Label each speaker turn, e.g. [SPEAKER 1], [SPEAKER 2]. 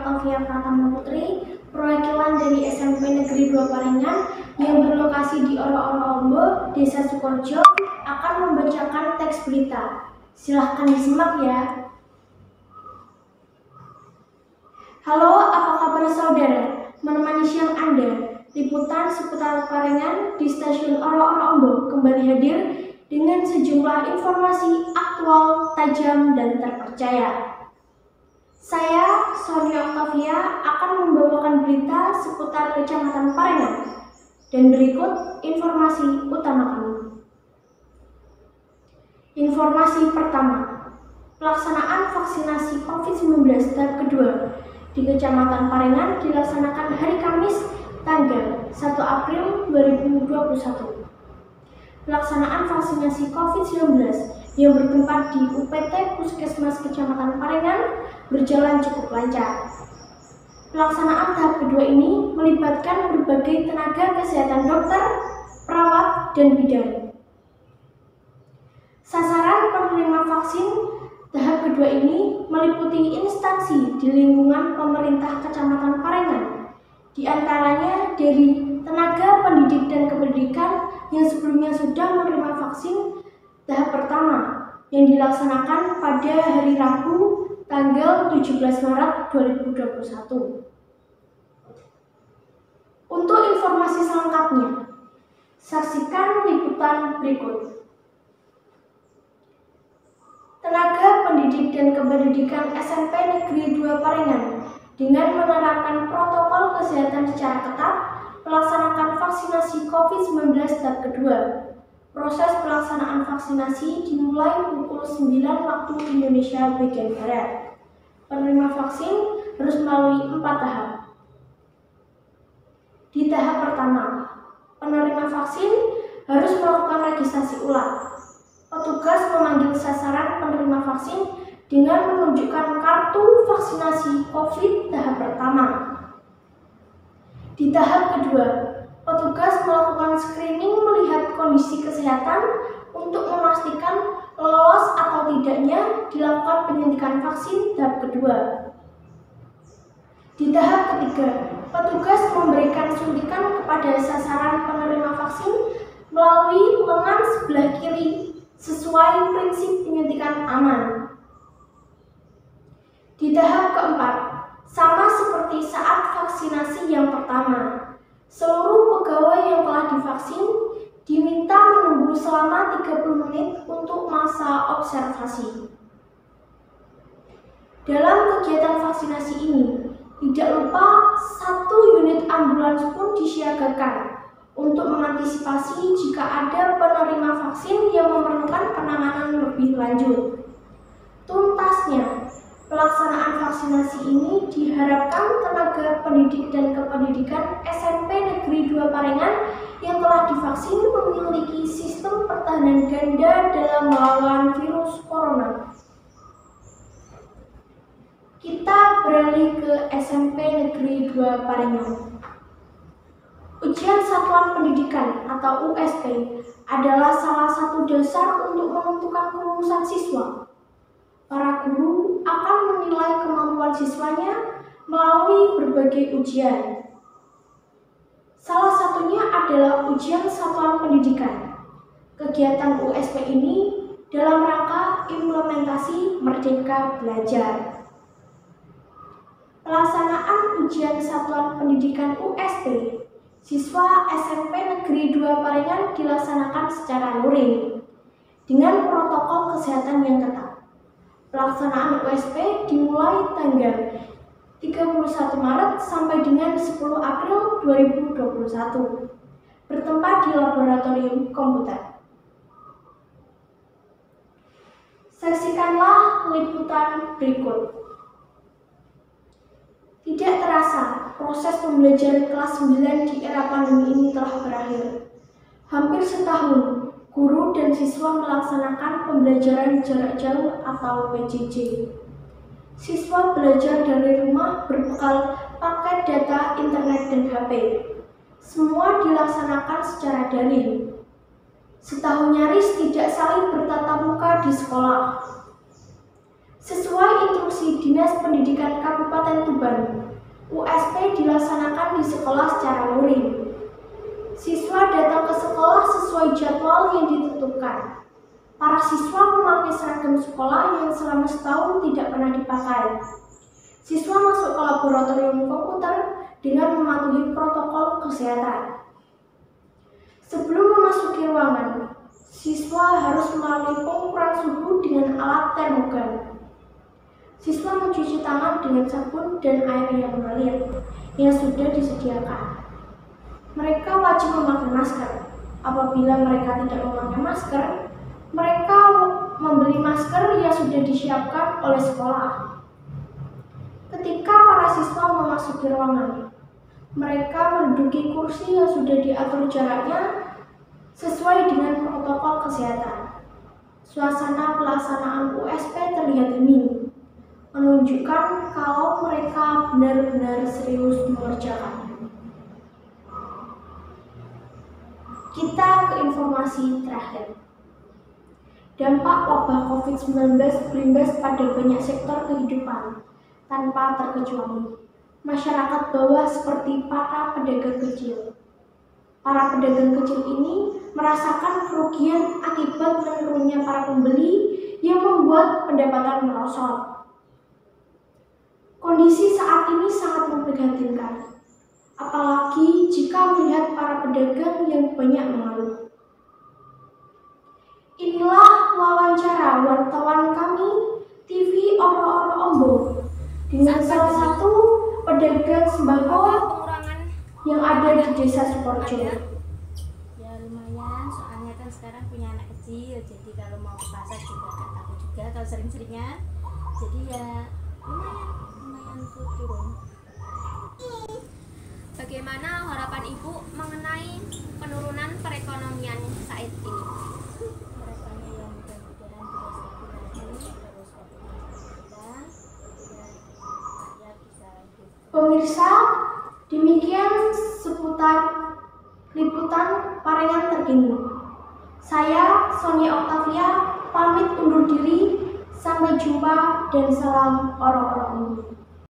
[SPEAKER 1] Oktavia Pratama Putri, perwakilan dari SMP Negeri 2 Parengan yang berlokasi di Oro-Oro-Ombo, Desa Sukorejo, akan membacakan teks berita. Silahkan disimak ya. Halo, apa kabar saudara? Menemani siang Anda, liputan seputar Parengan di stasiun Oro-Oro-Ombo kembali hadir dengan sejumlah informasi aktual, tajam, dan terpercaya. Saya, Sonia Oktavia, akan membawakan berita seputar Kecamatan Parengan. Dan berikut informasi utama kami. Informasi pertama, pelaksanaan vaksinasi COVID-19 tahap kedua di Kecamatan Parengan dilaksanakan hari Kamis tanggal 1 April 2021. Pelaksanaan vaksinasi COVID-19 yang bertempat di UPT Puskesmas Kecamatan Parengan berjalan cukup lancar. Pelaksanaan tahap kedua ini melibatkan berbagai tenaga kesehatan dokter, perawat, dan bidan. Sasaran penerima vaksin tahap kedua ini meliputi instansi di lingkungan pemerintah Kecamatan Parengan, di antaranya dari tenaga pendidik dan kependidikan yang sebelumnya sudah menerima vaksin tahap pertama yang dilaksanakan pada hari Rabu tanggal 17 Maret 2021. Untuk informasi selengkapnya, saksikan liputan berikut. Tenaga pendidik dan kependidikan SMP Negeri 2 Parengan dengan menerapkan protokol kesehatan secara ketat melaksanakan vaksinasi COVID-19 tahap kedua. Proses pelaksanaan vaksinasi dimulai pukul 9 waktu Indonesia bagian Barat. Penerima vaksin harus melalui 4 tahap. Di tahap pertama, penerima vaksin harus melakukan registrasi ulang. Petugas memanggil sasaran penerima vaksin dengan menunjukkan kartu vaksinasi COVID tahap pertama. Di tahap kedua, petugas melakukan screening melihat kondisi kesehatan untuk memastikan lolos atau tidaknya dilakukan penyuntikan vaksin tahap kedua. Di tahap ketiga, petugas memberikan suntikan kepada sasaran penerima vaksin melalui lengan sebelah kiri sesuai prinsip penyuntikan aman. Di tahap keempat, sama seperti saat vaksinasi yang pertama, seluruh pegawai yang telah divaksin diminta menunggu selama 30 menit untuk masa observasi. Dalam kegiatan vaksinasi ini, tidak lupa 1 unit ambulans pun disiagakan untuk mengantisipasi jika ada penerima vaksin yang memerlukan penanganan lebih lanjut. Tuntasnya, pelaksanaan vaksinasi ini diharapkan tenaga pendidik dan kependidikan SMP Negeri 2 Parengan yang telah divaksin memiliki sistem pertahanan ganda dalam melawan virus corona. Kita beralih ke SMP Negeri 2 Parengan. Ujian Satuan Pendidikan atau USP adalah salah satu dasar untuk menentukan kelulusan siswa. Para guru akan menilai kemampuan siswanya melalui berbagai ujian. Salah satunya adalah ujian Satuan Pendidikan. Kegiatan USP ini dalam rangka implementasi Merdeka Belajar. Pelaksanaan ujian Satuan Pendidikan USP siswa SMP Negeri 2 Parengan dilaksanakan secara luring dengan protokol kesehatan yang ketat. Pelaksanaan USP dimulai tanggal 31 Maret sampai dengan 10 April 2021, bertempat di laboratorium komputer. Saksikanlah liputan berikut. Tidak terasa, proses pembelajaran kelas 9 di era pandemi ini telah berakhir. Hampir setahun, guru dan siswa melaksanakan pembelajaran jarak jauh atau PJJ. Siswa belajar dari rumah berbekal paket data internet dan HP. Semua dilaksanakan secara daring. Setahun nyaris tidak saling bertatap muka di sekolah. Sesuai instruksi kursi Dinas Pendidikan Kabupaten Tuban. USP dilaksanakan di sekolah secara luring. Siswa datang ke sekolah sesuai jadwal yang ditentukan. Para siswa memakai seragam sekolah yang selama setahun tidak pernah dipakai. Siswa masuk ke laboratorium komputer dengan mematuhi protokol kesehatan. Sebelum memasuki ruangan, siswa harus melalui pengukuran suhu dengan alat termogan. Siswa mencuci tangan dengan sabun dan air yang mengalir yang sudah disediakan. Mereka wajib memakai masker. Apabila mereka tidak memakai masker, mereka membeli masker yang sudah disiapkan oleh sekolah. Ketika para siswa memasuki ruangan, mereka menduduki kursi yang sudah diatur jaraknya sesuai dengan protokol kesehatan. Suasana pelaksanaan USP terlihat hening, menunjukkan kalau mereka benar-benar serius mengerjakan. Kita ke informasi terakhir. Dampak wabah COVID-19 berimbas pada banyak sektor kehidupan, tanpa terkecuali masyarakat bawah seperti para pedagang kecil. Para pedagang kecil ini merasakan kerugian akibat menurunnya para pembeli yang membuat pendapatan merosot. Kondisi saat ini sangat memprihatinkan, apalagi jika melihat para pedagang yang banyak mengeluh. Inilah wawancara wartawan kami TV Oro-Oro Ombo dengan salah satu pedagang sembako yang ada di Desa Sukorejo.
[SPEAKER 2] Ya lumayan, soalnya kan sekarang punya anak kecil, jadi kalau mau ke pasar juga kan takut juga kalau sering-seringnya. Jadi ya lumayan turun.
[SPEAKER 3] Bagaimana harapan Ibu mengenai penurunan perekonomian saat ini?
[SPEAKER 2] Harapannya ya mudah-mudahan bisa stabil lagi, terus COVID-19 hilang, dan rakyat bisa hidup.
[SPEAKER 1] Pemirsa, demikian seputar liputan Parengan terkini. Saya Sonia Octavia pamit undur diri. Sampai jumpa dan salam Oro-Oro.